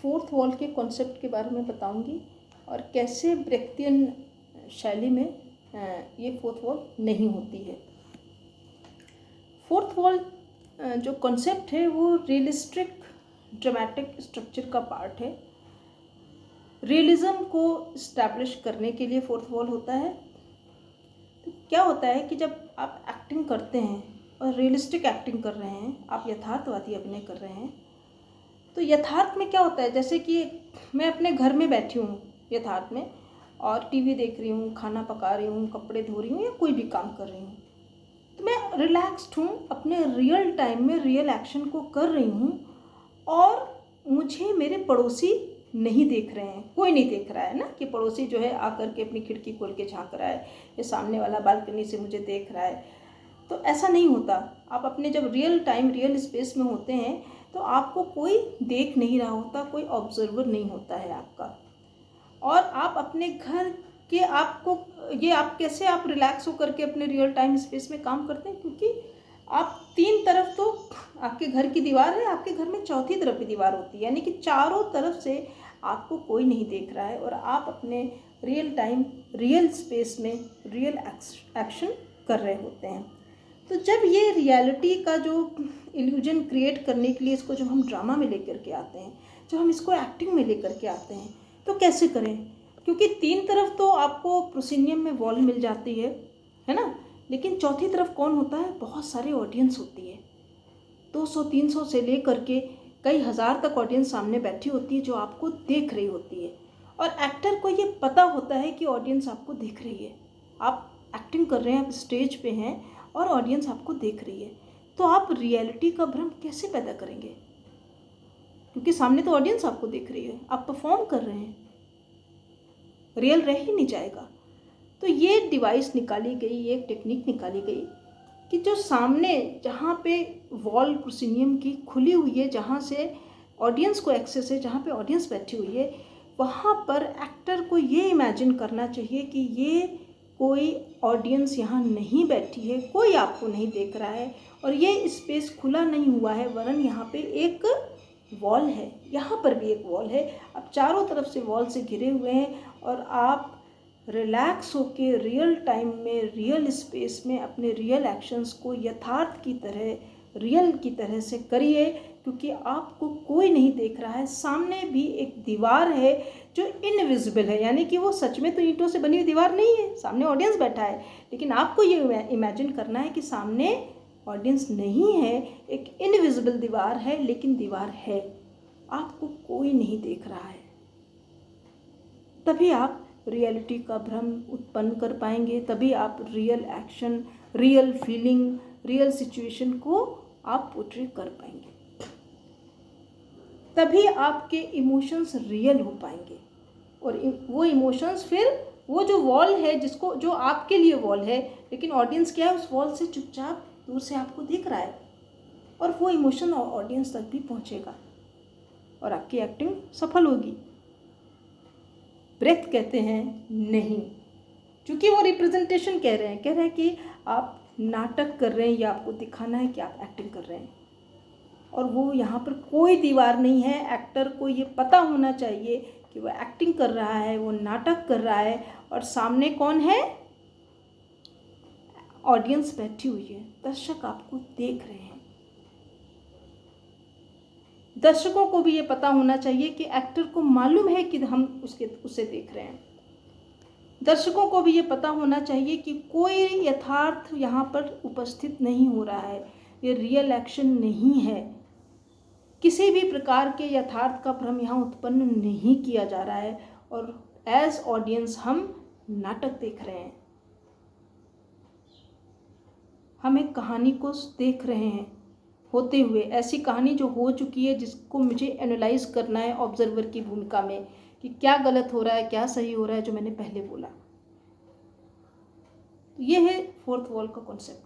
Fourth wall के concept के बारे में बताऊंगी और कैसे ब्रेख्तियन शैली में ये फोर्थ वॉल नहीं होती है। फोर्थ वॉल जो कॉन्सेप्ट है वो रियलिस्टिक ड्रामेटिक स्ट्रक्चर का पार्ट है। रियलिज्म को इस्टेब्लिश करने के लिए फोर्थ वॉल होता है। तो क्या होता है कि जब आप एक्टिंग करते हैं और रियलिस्टिक एक्टिंग कर रहे हैं, आप यथार्थवादी अभिनय कर रहे हैं, तो यथार्थ में क्या होता है, जैसे कि मैं अपने घर में बैठी हूँ यथार्थ में और टीवी देख रही हूँ, खाना पका रही हूँ, कपड़े धो रही हूँ या कोई भी काम कर रही हूँ, तो मैं रिलैक्स्ड हूँ, अपने रियल टाइम में रियल एक्शन को कर रही हूँ और मुझे मेरे पड़ोसी नहीं देख रहे हैं, कोई नहीं देख रहा है ना कि पड़ोसी जो है आकर के अपनी खिड़की खोल के झाँक रहा है या सामने वाला बालकनी से मुझे देख रहा है। तो ऐसा नहीं होता। आप अपने जब रियल टाइम रियल स्पेस में होते हैं तो आपको कोई देख नहीं रहा होता, कोई ऑब्जर्वर नहीं होता है आपका, और आप अपने घर के आपको ये आप कैसे आप रिलैक्स होकर के अपने रियल टाइम स्पेस में काम करते हैं, क्योंकि आप तीन तरफ तो आपके घर की दीवार है, आपके घर में चौथी तरफ भी दीवार होती है, यानी कि चारों तरफ से आपको कोई नहीं देख रहा है और आप अपने रियल टाइम रियल स्पेस में रियल एक्शन कर रहे होते हैं। तो जब ये रियलिटी का जो इल्यूजन क्रिएट करने के लिए इसको जब हम ड्रामा में लेकर के आते हैं, जब हम इसको एक्टिंग में लेकर के आते हैं, तो कैसे करें, क्योंकि तीन तरफ तो आपको प्रोसिनियम में वॉल मिल जाती है ना, लेकिन चौथी तरफ कौन होता है, बहुत सारे ऑडियंस होती है, 200-300 से लेकर के कई हज़ार तक ऑडियंस सामने बैठी होती है जो आपको देख रही होती है, और एक्टर को ये पता होता है कि ऑडियंस आपको देख रही है। आप एक्टिंग कर रहे हैं, आप स्टेज पे हैं और ऑडियंस आपको देख रही है, तो आप रियलिटी का भ्रम कैसे पैदा करेंगे, क्योंकि सामने तो ऑडियंस आपको देख रही है, आप परफॉर्म कर रहे हैं, रियल रह ही नहीं जाएगा। तो ये डिवाइस निकाली गई, ये एक टेक्निक निकाली गई कि जो सामने जहाँ पे वॉल प्रोसिनियम की खुली हुई है, जहाँ से ऑडियंस को एक्सेस है, जहाँ पे ऑडियंस बैठी हुई है, वहाँ पर एक्टर को ये इमेजिन करना चाहिए कि ये कोई ऑडियंस यहाँ नहीं बैठी है, कोई आपको नहीं देख रहा है और ये स्पेस खुला नहीं हुआ है, वरन यहाँ पे एक वॉल है, यहाँ पर भी एक वॉल है, आप चारों तरफ से वॉल से घिरे हुए हैं और आप रिलैक्स होके रियल टाइम में रियल स्पेस में अपने रियल एक्शंस को यथार्थ की तरह रियल की तरह से करिए, क्योंकि आपको कोई नहीं देख रहा है। सामने भी एक दीवार है जो इनविजिबल है, यानी कि वो सच में तो ईंटों से बनी हुई दीवार नहीं है, सामने ऑडियंस बैठा है, लेकिन आपको ये इमेजिन करना है कि सामने ऑडियंस नहीं है, एक इनविजिबल दीवार है, लेकिन दीवार है, आपको कोई नहीं देख रहा है। तभी आप रियलिटी का भ्रम उत्पन्न कर पाएंगे, तभी आप real action, real feeling, real situation को आप पोर्ट्रे कर पाएंगे, तभी आपके इमोशंस रियल हो पाएंगे। और वो इमोशंस फिर वो जो वॉल है, जिसको जो आपके लिए वॉल है, लेकिन ऑडियंस क्या है, उस वॉल से चुपचाप दूर से आपको दिख रहा है, और वो इमोशन ऑडियंस तक भी पहुंचेगा और आपकी एक्टिंग सफल होगी। ब्रेख्त कहते हैं नहीं, क्योंकि वो रिप्रेजेंटेशन कह रहे हैं कि आप नाटक कर रहे हैं या आपको दिखाना है कि आप एक्टिंग कर रहे हैं, और वो यहाँ पर कोई दीवार नहीं है। एक्टर को ये पता होना चाहिए कि वो एक्टिंग कर रहा है, वो नाटक कर रहा है, और सामने कौन है, ऑडियंस बैठी हुई है, दर्शक आपको देख रहे हैं। दर्शकों को भी ये पता होना चाहिए कि एक्टर को मालूम है कि हम उसे देख रहे हैं। दर्शकों को भी ये पता होना चाहिए कि कोई यथार्थ यहाँ पर उपस्थित नहीं हो रहा है, ये रियल एक्शन नहीं है, किसी भी प्रकार के यथार्थ का भ्रम यहाँ उत्पन्न नहीं किया जा रहा है, और एज ऑडियंस हम नाटक देख रहे हैं, हम एक कहानी को देख रहे हैं होते हुए, ऐसी कहानी जो हो चुकी है, जिसको मुझे एनालाइज करना है ऑब्जर्वर की भूमिका में कि क्या गलत हो रहा है, क्या सही हो रहा है, जो मैंने पहले बोला। ये है फोर्थ वॉल का कॉन्सेप्ट।